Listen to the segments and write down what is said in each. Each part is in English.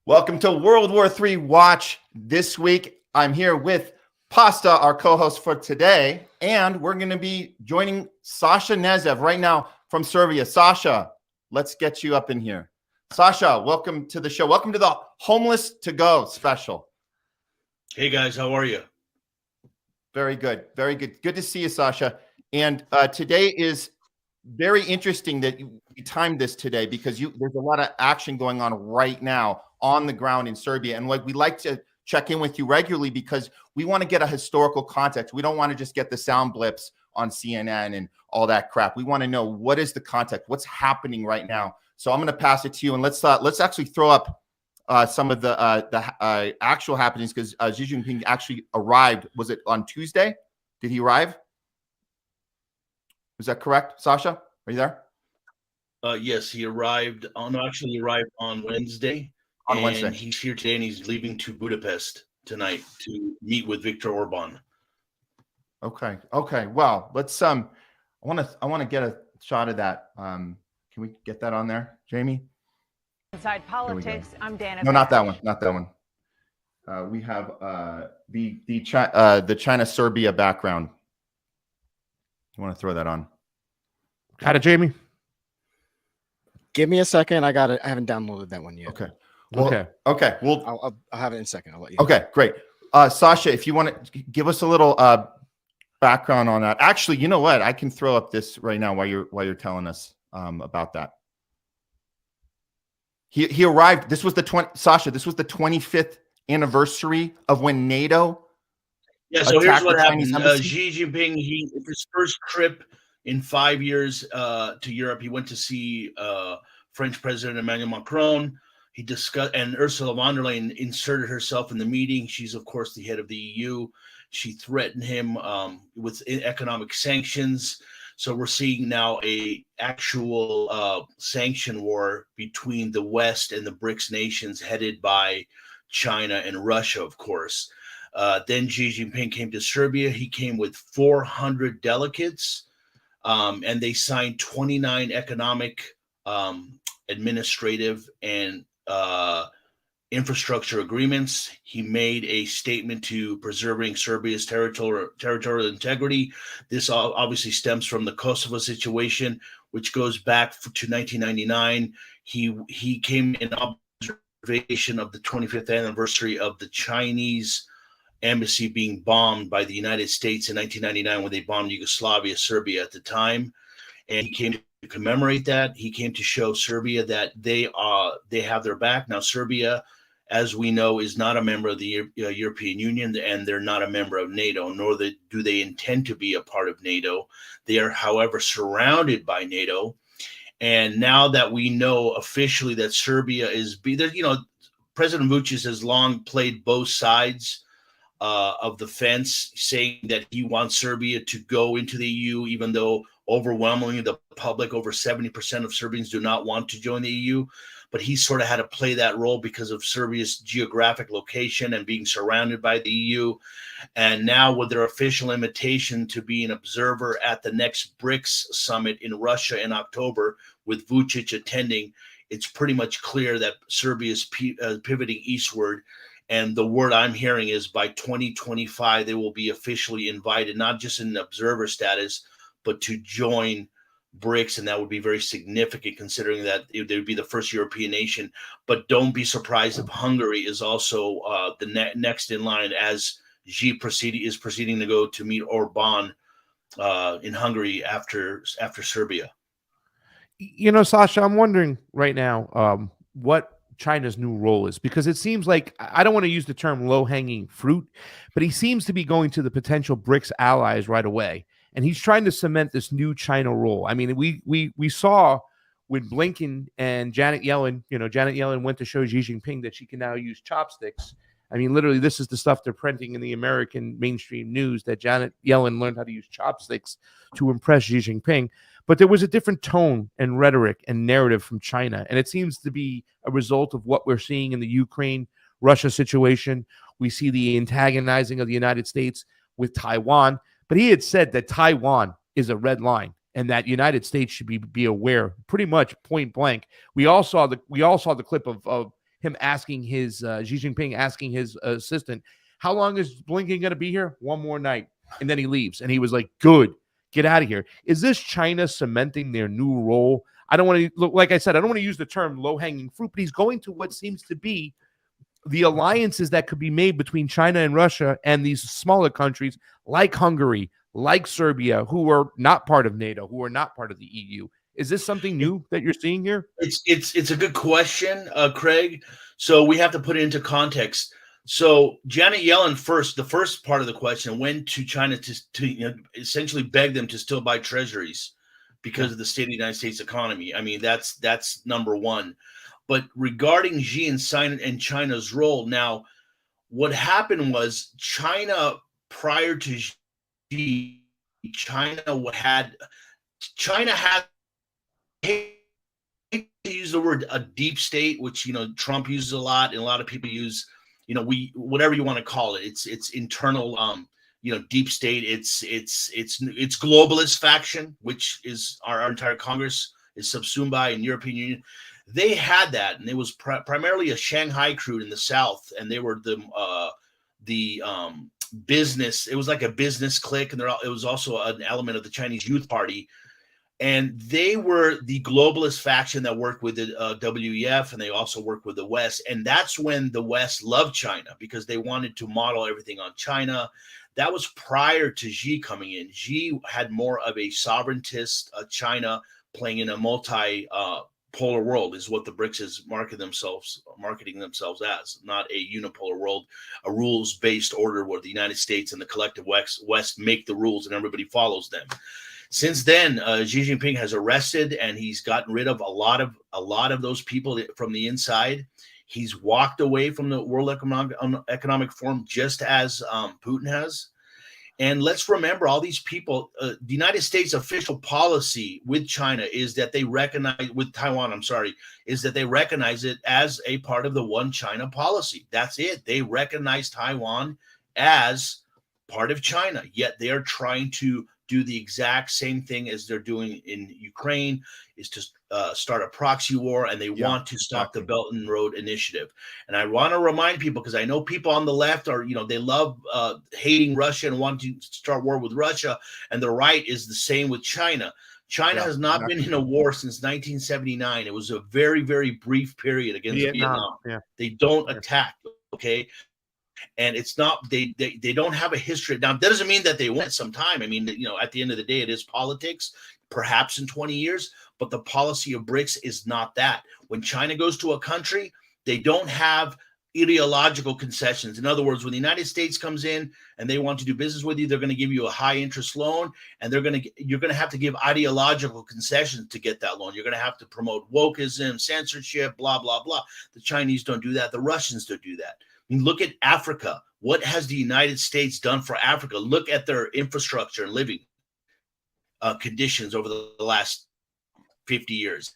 Welcome to World War III Watch. This week, I'm here with Pasta, our co-host for today, and we're going to be joining Sasha Knezev right now from Serbia. Sasha, let's get you up in here. Sasha, welcome to the show. Welcome to the Homeless to Go special. Hey, guys. How are you? Very good. Very good. Good to see you, Sasha. And today is very interesting that you timed this today because there's a lot of action going on right now on the ground in Serbia. And we like to check in with you regularly because we want to get a historical context. We don't want to just get the sound blips on CNN and all that crap. We want to know what is the context, what's happening right now. So I'm going to pass it to you, and let's actually throw up some of the actual happenings because Xi Jinping actually arrived. Was it on Tuesday? Did he arrive? Is that correct, Sasha? Are you there? Yes, he arrived on Wednesday. On Wednesday. He's here today, and he's leaving to Budapest tonight to meet with Viktor Orban. Okay. Well, let's I want to get a shot of that. Can we get that on there, Jamie? Inside Politics, I'm Dana. No, not that one. Not that one. We have the China-Serbia background. You want to throw that on? Got it, Jamie? Give me a second. I got it. I haven't downloaded that one yet. Okay. Well, okay. Well, I'll have it in a second. I'll let you. Okay, great. Sasha, if you want to give us a little background on that. Actually, you know what? I can throw up this right now while you're telling us about that. He arrived. This was the 25th anniversary of when NATO. Yeah, so here's what happened. Xi Jinping, his first trip in 5 years to Europe, he went to see French President Emmanuel Macron. He discussed, and Ursula von der Leyen inserted herself in the meeting. She's, of course, the head of the EU. She threatened him with economic sanctions. So we're seeing now a actual sanction war between the West and the BRICS nations headed by China and Russia, of course. Then Xi Jinping came to Serbia. He came with 400 delegates, and they signed 29 economic, administrative, and infrastructure agreements. He made a statement to preserving Serbia's territorial integrity. This obviously stems from the Kosovo situation, which goes back to 1999. He came in observation of the 25th anniversary of the Chinese embassy being bombed by the United States in 1999 when they bombed Yugoslavia, Serbia at the time. And he came to commemorate that. He came to show Serbia that they have their back. Now, Serbia, as we know, is not a member of the European Union, and they're not a member of NATO, nor do they intend to be a part of NATO. They are, however, surrounded by NATO. And now that we know officially that Serbia President Vučić has long played both sides of the fence, saying that he wants Serbia to go into the EU, even though overwhelmingly the public, over 70% of Serbians, do not want to join the EU. But he sort of had to play that role because of Serbia's geographic location and being surrounded by the EU. And now with their official invitation to be an observer at the next BRICS summit in Russia in October, with Vučić attending, it's pretty much clear that Serbia is pivoting eastward. And the word I'm hearing is by 2025, they will be officially invited, not just in observer status, but to join BRICS. And that would be very significant considering that they would be the first European nation. But don't be surprised if Hungary is also the next in line, as Xi is proceeding to go to meet Orban in Hungary after Serbia. You know, Sasha, I'm wondering right now what China's new role is, because it seems like, I don't want to use the term low-hanging fruit, but he seems to be going to the potential BRICS allies right away, and he's trying to cement this new China role. I mean, we saw with Blinken and Janet Yellen, Janet Yellen went to show Xi Jinping that she can now use chopsticks. I mean, literally, this is the stuff they're printing in the American mainstream news, that Janet Yellen learned how to use chopsticks to impress Xi Jinping. But there was a different tone and rhetoric and narrative from China. And it seems to be a result of what we're seeing in the Ukraine-Russia situation. We see the antagonizing of the United States with Taiwan. But he had said that Taiwan is a red line and that United States should be aware, pretty much point blank. We all saw the clip of him asking his Xi Jinping asking his assistant, how long is Blinken going to be here? One more night. And then he leaves. And he was like, good, get out of here. Is this China cementing their new role? I don't want to look, like I said, I don't want to use the term low-hanging fruit, but he's going to what seems to be the alliances that could be made between China and Russia and these smaller countries like Hungary, like Serbia, who are not part of NATO, who are not part of the EU. Is this something new that you're seeing here? It's a good question, Craig. So we have to put it into context. So Janet Yellen the first part of the question went to China to essentially beg them to still buy treasuries because of the state of the United States economy. I mean, that's number one. But regarding Xi and China's role, now what happened was China prior to Xi, China had I hate to use the word a deep state, which Trump uses a lot, and a lot of people use, whatever you want to call it. It's internal, deep state. It's globalist faction, which is our entire Congress is subsumed by, in European Union. They had that, and it was primarily a Shanghai crew in the South, and they were the business. It was like a business clique, and it was also an element of the Chinese Youth Party. And they were the globalist faction that worked with the WEF, and they also worked with the West. And that's when the West loved China because they wanted to model everything on China. That was prior to Xi coming in. Xi had more of a sovereigntist China playing in a multi-polar world, is what the BRICS is marketing themselves as, not a unipolar world, a rules-based order where the United States and the collective West make the rules and everybody follows them. Since then, Xi Jinping has arrested and he's gotten rid of a lot of those people from the inside. He's walked away from the World Economic Forum just as Putin has. And let's remember, all these people, the United States official policy with China is that they recognize, with Taiwan, is that they recognize it as a part of the one China policy. That's it. They recognize Taiwan as part of China, yet they are trying to do the exact same thing as they're doing in Ukraine, is to start a proxy war, and they want to stop the Belt and Road Initiative. And I want to remind people, because I know people on the left are, they love hating Russia and want to start war with Russia, and the right is the same with China. China has not been in a war since 1979. It was a very, very brief period against Vietnam. Yeah. They don't attack, okay? And it's not, they don't have a history. Now, that doesn't mean that they went some time. I mean, at the end of the day, it is politics, perhaps in 20 years, but the policy of BRICS is not that. When China goes to a country, they don't have ideological concessions. In other words, when the United States comes in and they want to do business with you, they're going to give you a high interest loan, and you're going to have to give ideological concessions to get that loan. You're going to have to promote wokeism, censorship, blah, blah, blah. The Chinese don't do that. The Russians don't do that. I mean, look at Africa. What has the United States done for Africa? Look at their infrastructure and living conditions over the last 50 years.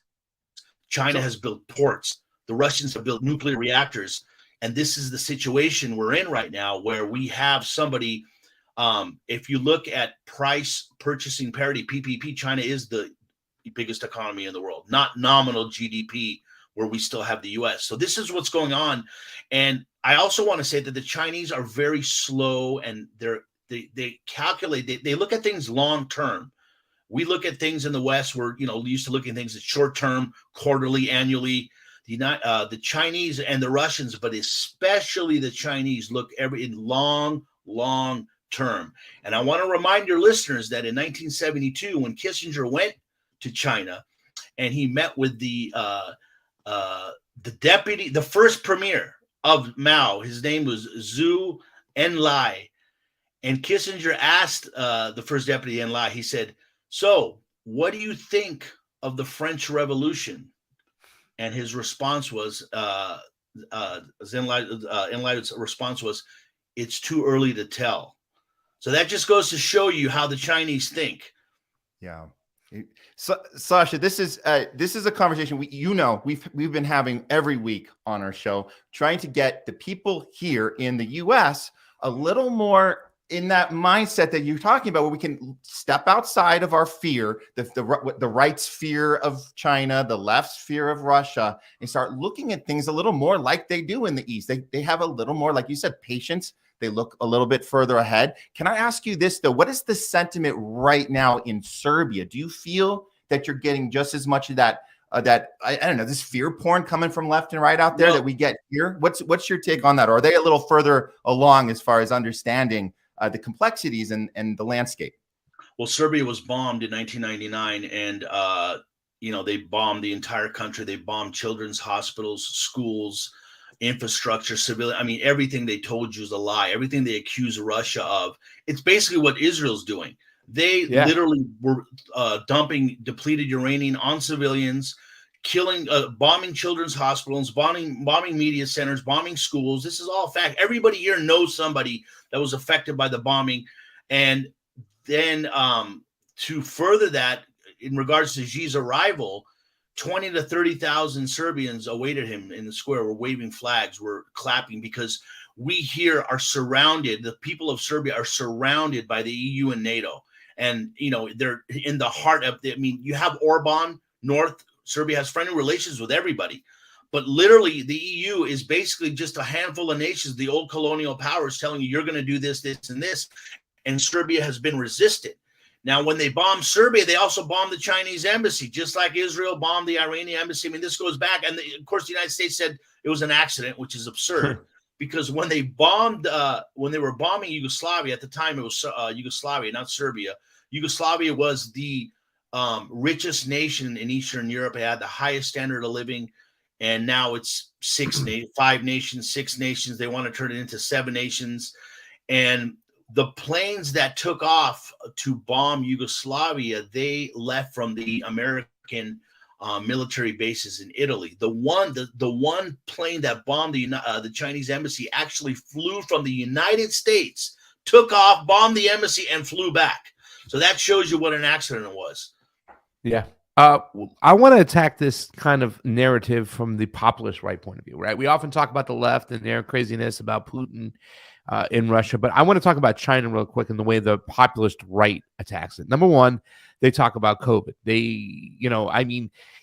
China has built ports. The Russians have built nuclear reactors. And this is the situation we're in right now, where we have somebody, if you look at price purchasing parity, PPP, China is the biggest economy in the world, not nominal GDP, where we still have the US. So this is what's going on. And I also want to say that the Chinese are very slow, and they calculate, they look at things long term. We look at things in the West, we're used to looking at things at short term, quarterly, annually. The Chinese and the Russians, but especially the Chinese, look in long term. And I want to remind your listeners that in 1972, when Kissinger went to China and he met with the deputy, the first premier of Mao, his name was Zhou Enlai, and Kissinger asked the first deputy Enlai, he said, "So, what do you think of the French Revolution?" And his response was, Enlai's response was, "It's too early to tell." So that just goes to show you how the Chinese think. Yeah. So, Sasha, this is a conversation we've been having every week on our show, trying to get the people here in the U.S. a little more in that mindset that you're talking about, where we can step outside of our fear, the right's fear of China, the left's fear of Russia, and start looking at things a little more like they do in the East. They have a little more, like you said, patience. They look a little bit further ahead. Can I ask you this, though? What is the sentiment right now in Serbia? Do you feel that you're getting just as much of that, I don't know, this fear porn coming from left and right out there that we get here? What's your take on that? Or are they a little further along as far as understanding the complexities and the landscape? Well, Serbia was bombed in 1999, and they bombed the entire country. They bombed children's hospitals, schools, infrastructure, civilian. I mean, everything they told you is a lie. Everything they accuse Russia of. It's basically what Israel's doing. They literally were dumping depleted uranium on civilians, killing, bombing children's hospitals, bombing media centers, bombing schools. This is all fact. Everybody here knows somebody that was affected by the bombing. And then to further that, in regards to Xi's arrival, 20 to 30,000 Serbians awaited him in the square, were waving flags, were clapping, because we here are surrounded. The people of Serbia are surrounded by the EU and NATO. And, they're in the heart of you have Orban, North. Serbia has friendly relations with everybody. But literally, the EU is basically just a handful of nations, the old colonial powers, telling you, you're going to do this, this, and this. And Serbia has been resisted. Now, when they bombed Serbia, they also bombed the Chinese embassy, just like Israel bombed the Iranian embassy. I mean, this goes back. And of course, the United States said it was an accident, which is absurd. Because when they bombed, when they were bombing Yugoslavia, at the time it was Yugoslavia, not Serbia. Yugoslavia was the richest nation in Eastern Europe. It had the highest standard of living. And now it's 5 nations, 6 nations. They want to turn it into 7 nations. And the planes that took off to bomb Yugoslavia, they left from the American military bases in Italy. The one plane that bombed the Chinese embassy actually flew from the United States, took off, bombed the embassy, and flew back. So that shows you what an accident it was. Yeah. I want to attack this kind of narrative from the populist right point of view, right? We often talk about the left and their craziness about Putin in Russia, but I want to talk about China real quick and the way the populist right attacks it. Number one, they talk about COVID.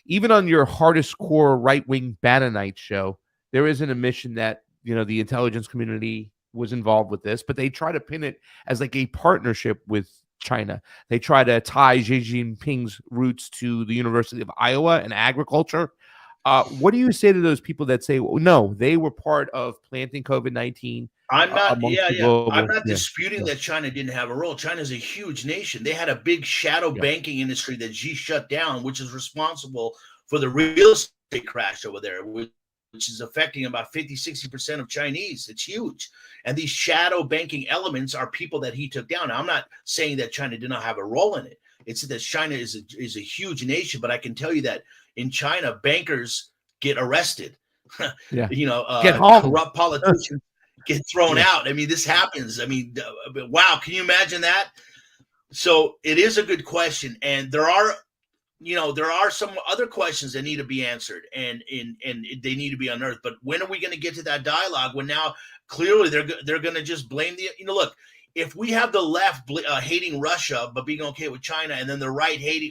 Even on your hardest core right-wing Bannonite show, there is an admission that, the intelligence community was involved with this, but they try to pin it as like a partnership with China. They try to tie Xi Jinping's roots to the University of Iowa and agriculture. What do you say to those people that say, no, they were part of planting COVID-19? I'm not disputing that China didn't have a role. China's a huge nation. They had a big shadow banking industry that Xi shut down, which is responsible for the real estate crash over there, which is affecting about 50-60% of Chinese. It's huge. And these shadow banking elements are people that he took down. Now, I'm not saying that China did not have a role in it. It's that China is a huge nation, but I can tell you that in China, bankers get arrested. Corrupt politicians get thrown out. I mean, this happens. I mean, wow, can you imagine that? So it is a good question. And there are some other questions that need to be answered and they need to be unearthed. But when are we going to get to that dialogue when now clearly they're going to just blame look, if we have the left hating Russia but being okay with China, and then the right hating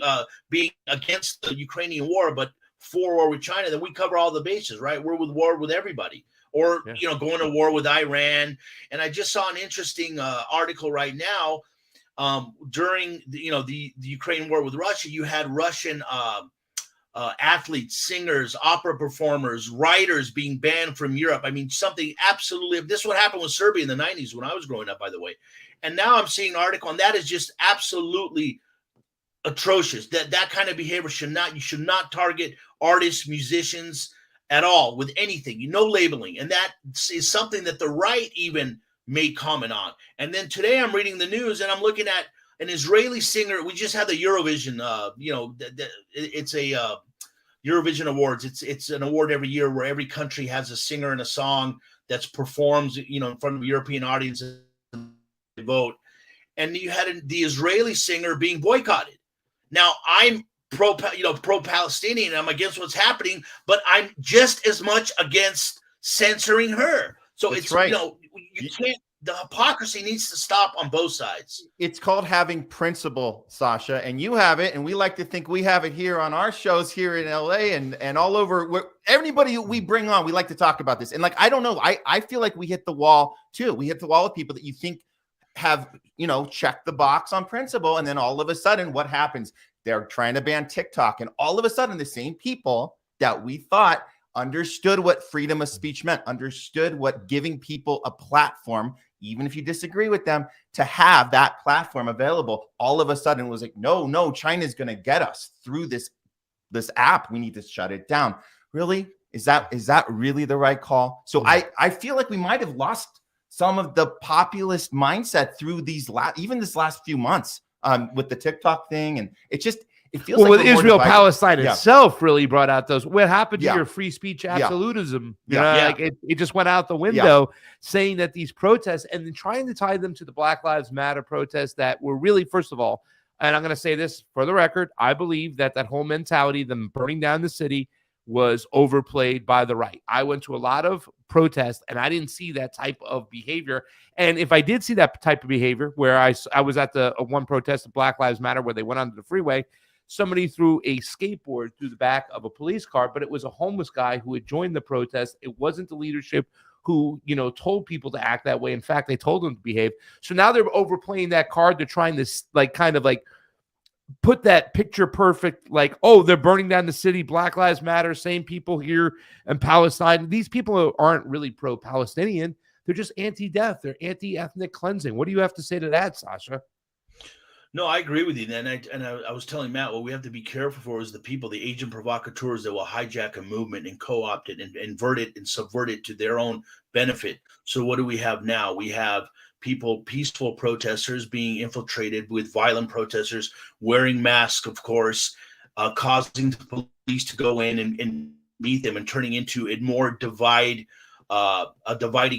being against the Ukrainian war but for war with China, then we cover all the bases, right? We're with war with everybody. Or going to war with Iran. And I just saw an interesting article right now. During the Ukraine war with Russia, you had Russian athletes, singers, opera performers, writers being banned from Europe. I mean, something absolutely. This is what happened with Serbia in the 90s when I was growing up, by the way. And now I'm seeing an article, and that is just absolutely atrocious. That kind of behavior you should not target artists, musicians at all with anything. No labeling, and that is something that the right even made comment on. And then today I'm reading the news and I'm looking at an Israeli singer. We just had the Eurovision, it's a Eurovision Awards. It's an award every year where every country has a singer and a song that's performs, in front of a European audience and they vote. And you had the Israeli singer being boycotted. Now I'm pro-Palestinian. I'm against what's happening, but I'm just as much against censoring her. So That's it's right. You can't the hypocrisy needs to stop on both sides. It's called having principle, Sasha, and you have it, and we like to think we have it here on our shows here in LA and all over. Everybody who we bring on, we like to talk about this. And like, I don't know, I feel like we hit the wall too. We hit the wall with people that you think have, checked the box on principle, and then all of a sudden, what happens? They're trying to ban TikTok, and all of a sudden, the same people that we thought understood what freedom of speech meant, understood what giving people a platform, even if you disagree with them, to have that platform available, all of a sudden was like, no, China's going to get us through this app. We need to shut it down. Really? Is that really the right call? So I feel like we might have lost some of the populist mindset through even this last few months with the TikTok thing. And it feels like with Israel Palestine itself really brought out what happened to your free speech absolutism. Like it just went out the window, saying that these protests and then trying to tie them to the Black Lives Matter protests that were really, first of all, and I'm going to say this for the record, I believe that whole mentality, them burning down the city, was overplayed by the right. I went to a lot of protests and I didn't see that type of behavior. And if I did see that type of behavior, where I was at the one protest of Black Lives Matter where they went onto the freeway, somebody threw a skateboard through the back of a police car, but it was a homeless guy who had joined the protest. It wasn't the leadership who, told people to act that way. In fact, they told them to behave. So now they're overplaying that card. They're trying to put that picture perfect, they're burning down the city, Black Lives Matter, same people here in Palestine. These people aren't really pro-Palestinian. They're just anti-death. They're anti-ethnic cleansing. What do you have to say to that, Sasha? No, I agree with you. And I was telling Matt, what we have to be careful for is the people, the agent provocateurs that will hijack a movement and co-opt it and invert it and subvert it to their own benefit. So what do we have now? We have peaceful protesters being infiltrated with violent protesters wearing masks, of course, causing the police to go in and meet them and turning into a more dividing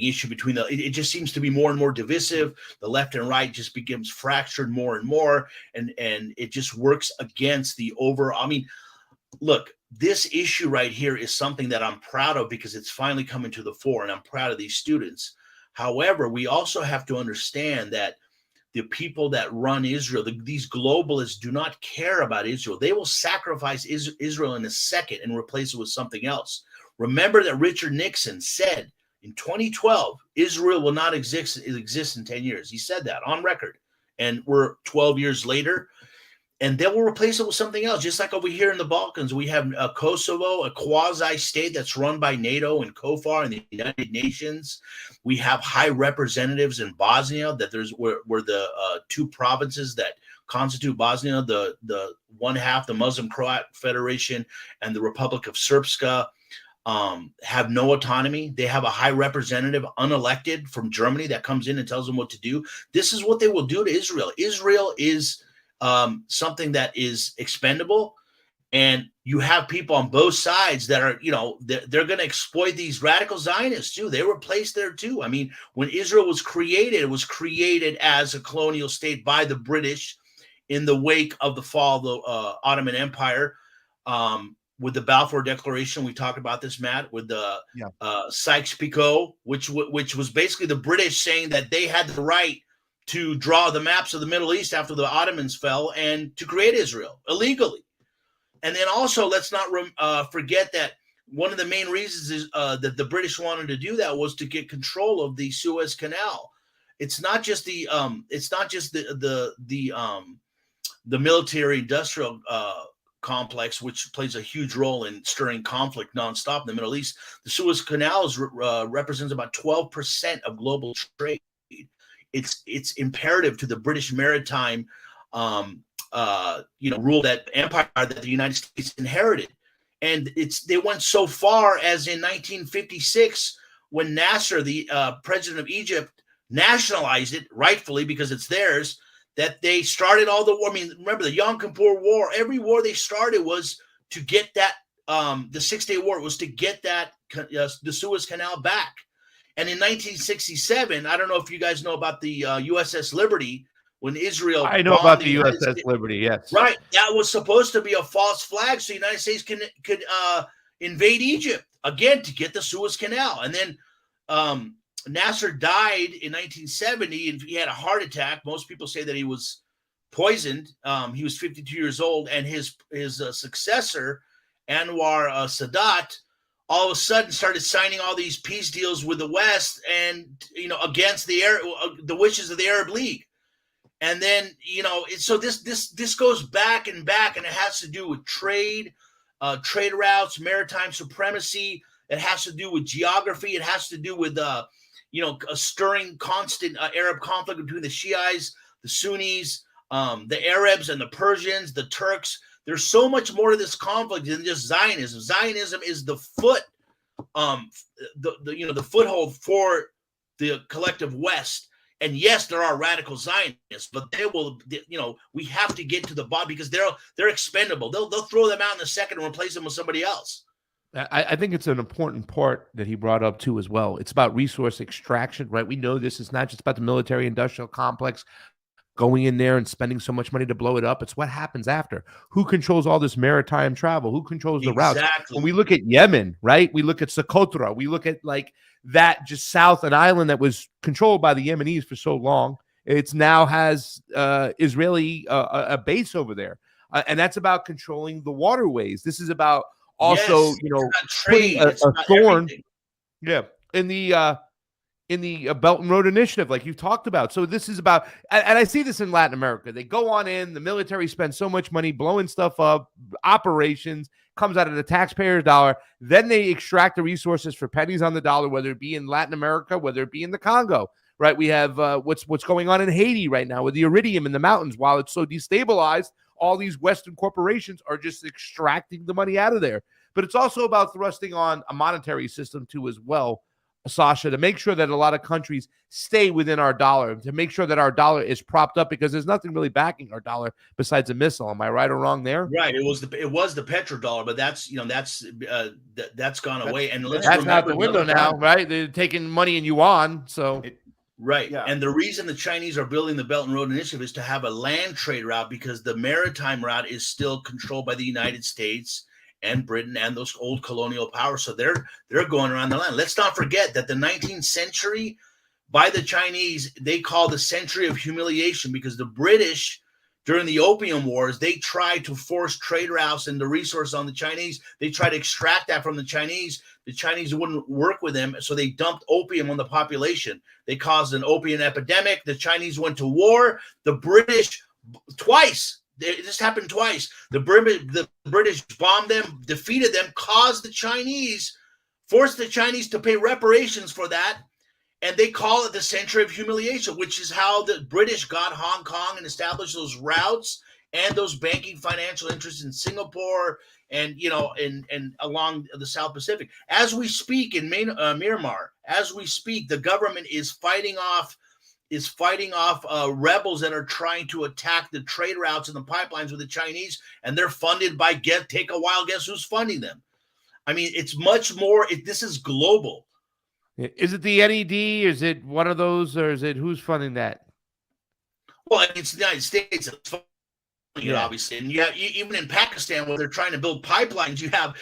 issue between it just seems to be more and more divisive. The left and right just becomes fractured more and more, and it just works against the look, this issue right here is something that I'm proud of because it's finally coming to the fore, and I'm proud of these students. However, we also have to understand that the people that run Israel, these globalists, do not care about Israel. They will sacrifice Israel in a second and replace it with something else. Remember that Richard Nixon said in 2012, Israel will not exist in 10 years. He said that on record. And we're 12 years later, and they will replace it with something else. Just like over here in the Balkans, we have Kosovo, a quasi-state that's run by NATO and KFOR and the United Nations. We have high representatives in Bosnia that where the two provinces that constitute Bosnia, the one half, the Muslim Croat Federation and the Republic of Srpska, have no autonomy. They have a high representative unelected from Germany that comes in and tells them what to do. This is what they will do to Israel. Israel is something that is expendable, and you have people on both sides that are, they're going to exploit these radical Zionists too. They were placed there too. I mean, when Israel was created, it was created as a colonial state by the British in the wake of the fall of the Ottoman Empire. With the Balfour Declaration, we talked about this, Matt, with the Sykes-Picot, which was basically the British saying that they had the right to draw the maps of the Middle East after the Ottomans fell and to create Israel illegally. And then also, let's not forget that one of the main reasons is that the British wanted to do that was to get control of the Suez Canal. It's not just the military industrial complex, which plays a huge role in stirring conflict nonstop in the Middle East. The Suez Canal represents about 12% of global trade. It's imperative to the British maritime rule, that empire that the United States inherited. And they went so far as in 1956 when Nasser, the president of Egypt, nationalized it rightfully because it's theirs, that they started all the war. I mean, remember the Yom Kippur War? Every war they started was to get that, the 6-Day War was to get that the Suez Canal back. And in 1967, I don't know if you guys know about the USS Liberty, when Israel. I know about the USS Liberty, yes. Right. That was supposed to be a false flag so the United States could invade Egypt, again, to get the Suez Canal. And then Nasser died in 1970, and he had a heart attack. Most people say that he was poisoned. He was 52 years old, and his successor, Anwar Sadat, all of a sudden started signing all these peace deals with the West, and against the wishes of the Arab League. And then so this goes back and back, and it has to do with trade routes, maritime supremacy. It has to do with geography. It has to do with a stirring constant Arab conflict between the Shiites, the Sunnis, the Arabs and the Persians, the Turks. There's so much more to this conflict than just Zionism. Zionism is the the foothold for the collective West. And yes, there are radical Zionists, but we have to get to the bottom, because they're expendable. They'll throw them out in a second and replace them with somebody else. I think it's an important part that he brought up too as well. It's about resource extraction, right? We know this is not just about the military industrial complex going in there and spending so much money to blow it up. It's what happens after. Who controls all this maritime travel? Who controls the routes? When we look at Yemen, right? We look at Socotra. We look at like that just south an island that was controlled by the Yemenis for so long. It's now has Israeli a base over there. And that's about controlling the waterways. This is about also, putting a thorn, everything. In the Belt and Road Initiative, like you've talked about. So this is about, and I see this in Latin America. They go on in, the military spends so much money blowing stuff up, operations, comes out of the taxpayer's dollar. Then they extract the resources for pennies on the dollar, whether it be in Latin America, whether it be in the Congo, right? We have what's going on in Haiti right now with the iridium in the mountains. While it's so destabilized, all these Western corporations are just extracting the money out of there. But it's also about thrusting on a monetary system too as well, Sasha, to make sure that a lot of countries stay within our dollar, to make sure that our dollar is propped up, because there's nothing really backing our dollar besides a missile. Am I right or wrong there? Right. It was the petrodollar, but that's gone away. And let's that's out the window now, right? They're taking money in yuan. So right. Yeah. And the reason the Chinese are building the Belt and Road Initiative is to have a land trade route, because the maritime route is still controlled by the United States and Britain and those old colonial powers. So they're going around the land. Let's not forget that the 19th century, by the Chinese, they call the century of humiliation, because the British, during the Opium Wars, they tried to force trade routes and the resource on the Chinese. They tried to extract that from the Chinese. The Chinese wouldn't work with them, so they dumped opium on the population. They caused an opium epidemic. The Chinese went to war. The British, twice, this happened twice. The British bombed them, defeated them, forced the Chinese to pay reparations for that. And they call it the century of humiliation, which is how the British got Hong Kong and established those routes and those banking financial interests in Singapore and and along the South Pacific. As we speak in Myanmar, as we speak, the government is fighting off rebels that are trying to attack the trade routes and the pipelines with the Chinese, and they're funded by take a wild guess who's funding them. I mean, it's much more. This is global. Is it the NED? Is it one of those, or is it who's funding that? Well, it's the United States that's funding it, obviously, and you have, even in Pakistan, where they're trying to build pipelines, you have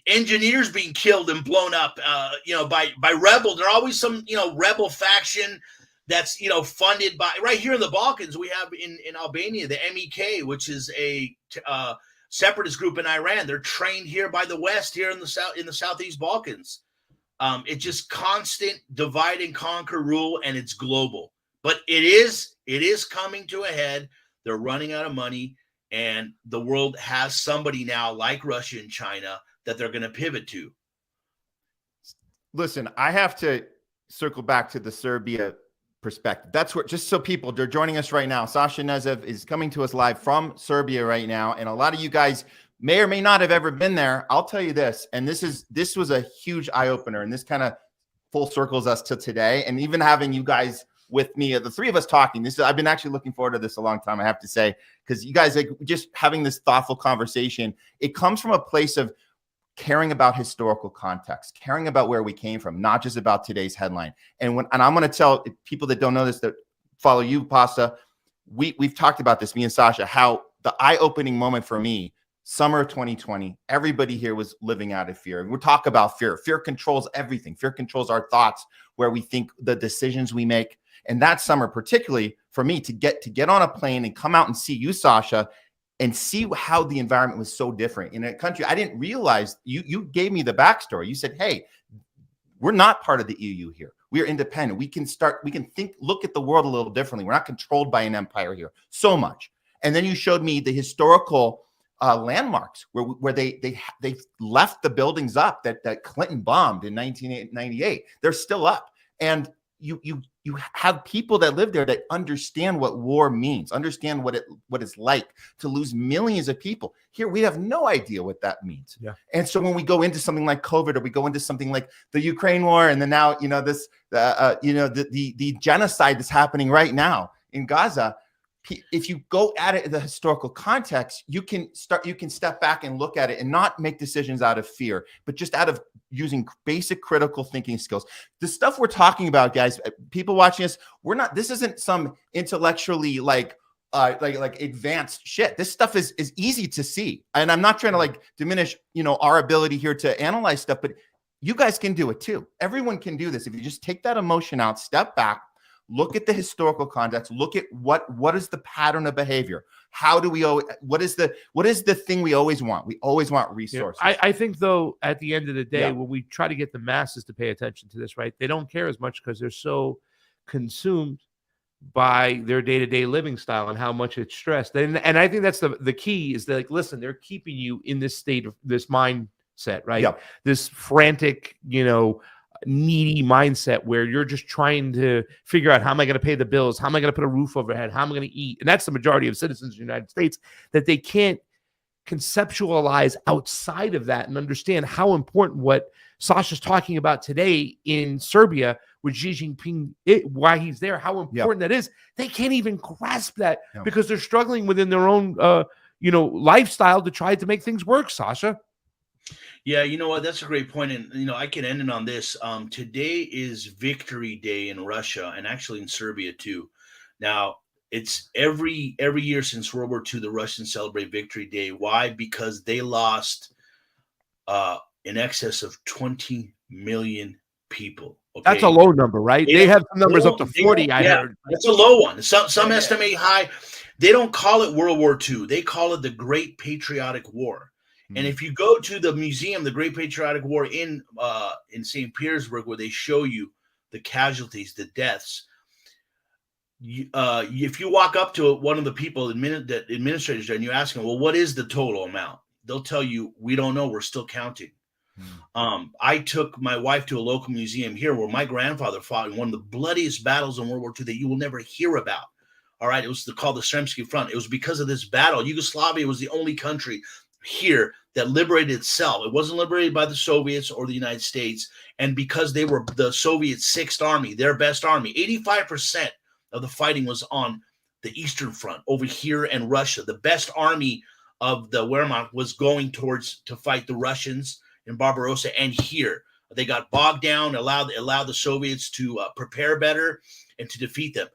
engineers being killed and blown up, by rebels. There are always some rebel faction that's funded by, right here in the Balkans. We have in Albania the MEK, which is a separatist group in Iran. They're trained here by the West, here in the Southeast Balkans. It's just constant divide and conquer rule, and it's global. But it is coming to a head. They're running out of money, and the world has somebody now like Russia and China that they're going to pivot to. Listen, I have to circle back to the Serbia perspective. That's where, just so people, they're joining us right now. Sasha Knezev is coming to us live from Serbia right now. And a lot of you guys may or may not have ever been there. I'll tell you this, and this was a huge eye opener, and this kind of full circles us to today. And even having you guys with me, the three of us talking, I've been actually looking forward to this a long time, I have to say, because you guys, like, just having this thoughtful conversation, it comes from a place of caring about historical context, caring about where we came from, not just about today's headline. And I'm going to tell people that don't know this, that follow you, Pasta, we've talked about this, me and Sasha, how the eye-opening moment for me, summer of 2020, everybody here was living out of fear. We'll talk about fear. Fear controls everything. Fear controls our thoughts, where we think, the decisions we make. And that summer, particularly for me, to get on a plane and come out and see you, Sasha, and see how the environment was so different in a country I didn't realize. You gave me the backstory. You said, hey, we're not part of the EU here. We are independent. We can look at the world a little differently. We're not controlled by an empire here so much. And then you showed me the historical landmarks where they left the buildings up that Clinton bombed in 1998. They're still up. And you have people that live there that understand what war means, understand what it's like to lose millions of people. Here, we have no idea what that means. Yeah. And so when we go into something like COVID, or we go into something like the Ukraine war, and then now, this, the genocide that's happening right now in Gaza, if you go at it in the historical context, you can step back and look at it and not make decisions out of fear, but just out of using basic critical thinking skills. The stuff we're talking about, guys, people watching us, this isn't some intellectually like advanced shit. This stuff is easy to see. And I'm not trying to diminish, our ability here to analyze stuff, but you guys can do it too. Everyone can do this. If you just take that emotion out, step back, look at the historical context, look at what is the pattern of behavior. How do we what is the thing we always want? We always want resources. I think, though, at the end of the day, Yeah. when we try to get the masses to pay attention to this, right, they don't care as much because they're so consumed by their day-to-day living style and how much it's stressed. And I think that's the key is that, listen, they're keeping you in this state of this mindset, right? Yeah. This frantic, needy mindset where you're just trying to figure out, how am I going to pay the bills? How am I going to put a roof overhead? How am I going to eat? And that's the majority of citizens in the United States, that they can't conceptualize outside of that and understand how important what Sasha's talking about today in Serbia with Xi Jinping, why he's there, how important that is. They can't even grasp that because they're struggling within their own, lifestyle to try to make things work, Sasha. Yeah, you know what? That's a great point. And, I can end it on this. Today is Victory Day in Russia, and actually in Serbia too. Now, it's every year since World War II, the Russians celebrate Victory Day. Why? Because they lost in excess of 20 million people. Okay? That's a low number, right? They have some numbers up to 40, I heard. It's a low one. Some estimate high. They don't call it World War II. They call it the Great Patriotic War. And if you go to the museum, the Great Patriotic War in St. Petersburg, where they show you the casualties, the deaths, if you walk up to one of the people, the administrators there, and you ask them, well, what is the total amount? They'll tell you, we don't know. We're still counting. I took my wife to a local museum here where my grandfather fought in one of the bloodiest battles in World War II that you will never hear about. All right. It was called the Sremski Front. It was because of this battle. Yugoslavia was the only country here that liberated itself. It wasn't liberated by the Soviets or the United States. And because they were the Soviet Sixth Army, their best army, 85% of the fighting was on the Eastern Front over here in Russia. The best army of the Wehrmacht was going to fight the Russians in Barbarossa, and here they got bogged down, allowed the Soviets to prepare better and to defeat them.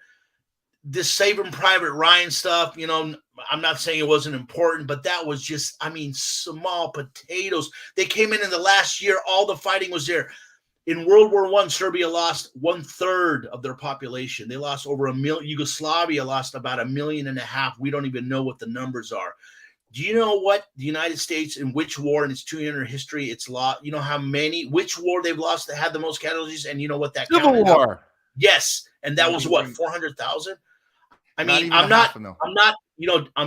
This Saving Private Ryan stuff, I'm not saying it wasn't important, but that was just, small potatoes. They came in the last year, all the fighting was there. In World War I, Serbia lost 1/3 of their population. They lost over 1 million. Yugoslavia lost about 1.5 million. We don't even know what the numbers are. Do you know what the United States, in which war in its 200-year history it's lost? You know which war they've lost that had the most casualties? And you know what that Civil War. Up? Yes. And that was what, 400,000? I'm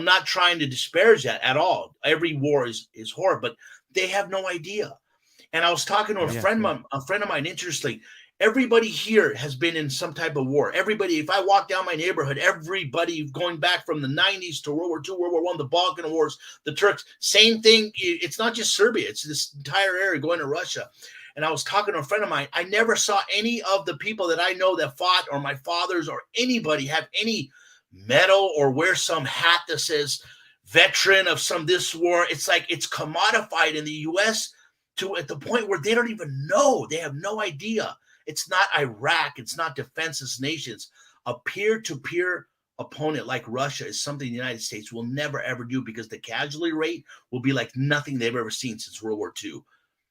not trying to disparage that at all. Every war is horrible, but they have no idea. And I was talking to a friend of mine, interestingly, everybody here has been in some type of war. Everybody, if I walk down my neighborhood, everybody going back from the 90s to World War II, World War I, the Balkan Wars, the Turks, same thing. It's not just Serbia. It's this entire area going to Russia. And I was talking to a friend of mine. I never saw any of the people that I know that fought, or my fathers or anybody, have any medal or wear some hat that says veteran of this war. It's like it's commodified in the U.S. at the point where they don't even know. They have no idea. It's not Iraq. It's not defenseless nations. A peer-to-peer opponent like Russia is something the United States will never ever do, because the casualty rate will be like nothing they've ever seen since World War II.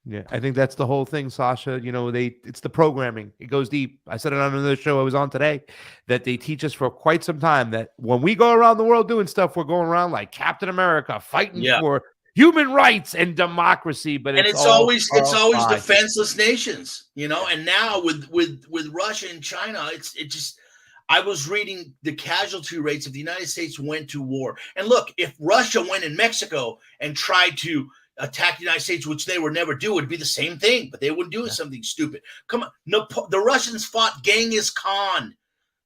Yeah, I think that's the whole thing, Sasha. You know, it's the programming. It goes deep. I said it on another show I was on today, that they teach us for quite some time that when we go around the world doing stuff, we're going around like Captain America, fighting for human rights and democracy. But it's always defenseless nations, you know. And now with Russia and China, it just. I was reading the casualty rates if the United States went to war. And look, if Russia went in Mexico and tried to attack the United States, which they would never do, it'd be the same thing, but they wouldn't do something stupid. Come on. The Russians fought Genghis Khan.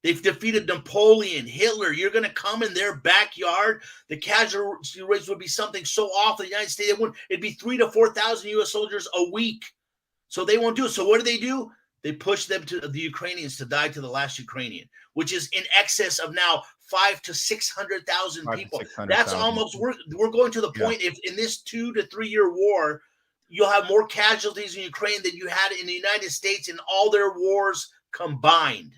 They've defeated Napoleon, Hitler. You're going to come in their backyard. The casualty rates would be something so awful. The United States, it'd be 3,000 to 4,000 U.S. soldiers a week. So they won't do it. So what do? They push them to the Ukrainians to die to the last Ukrainian, which is in excess of now 500,000 to 600,000 people. That's almost, we're going to the point, if in this 2 to 3 year war, you'll have more casualties in Ukraine than you had in the United States in all their wars combined.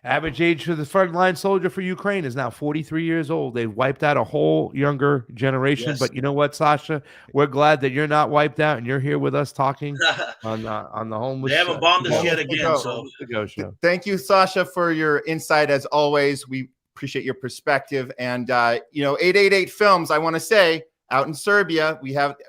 Average age for the frontline soldier for Ukraine is now 43 years old. They've wiped out a whole younger generation. Yes. But you know what, Sasha? We're glad that you're not wiped out and you're here with us talking on the homeless. They haven't bombed us yet again. Show. Thank you, Sasha, for your insight as always. We appreciate your perspective. And 888 Films, I want to say, out in Serbia,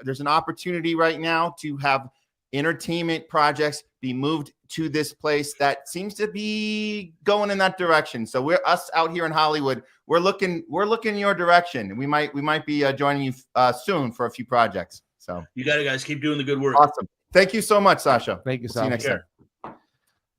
there's an opportunity right now to have entertainment projects be moved to this place that seems to be going in that direction. So we're us out here in Hollywood. We're looking in your direction. We might be joining you soon for a few projects. So you got it, guys. Keep doing the good work. Awesome. Thank you so much, Sasha. Thank you, See you next time.